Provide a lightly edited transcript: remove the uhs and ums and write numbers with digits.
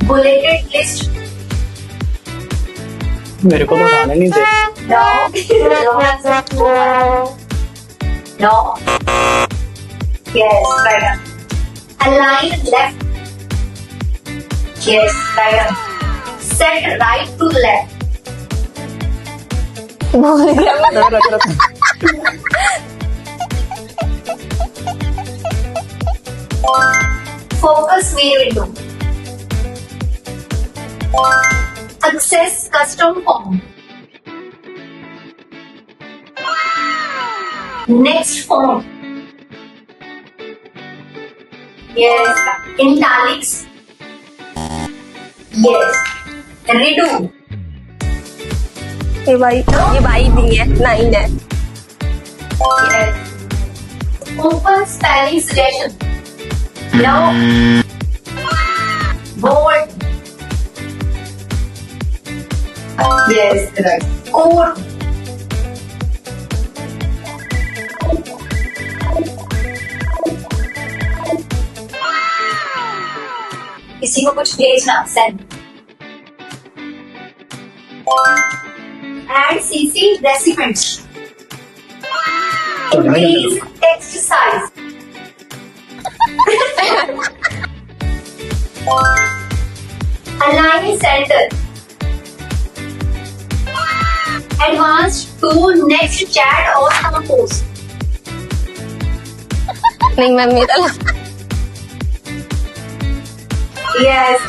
Bulleted list. मेरे को तो उठाने नहीं दे। No. Yes, right on. Align left. Yes, right on. Set right to left. Focus mirror window. Access custom form. Next form. Yes. Italics. Yes. Redo. ये भाई नहीं है, 9 है। Yes. Open spelling suggestion. No. Bold. Yes, correct. Code. किसी को कुछ भेजना, send. Add CC recipients. Increase text size. Align center. Advanced to next chat or some post. नहीं मैम, मेरा Yes.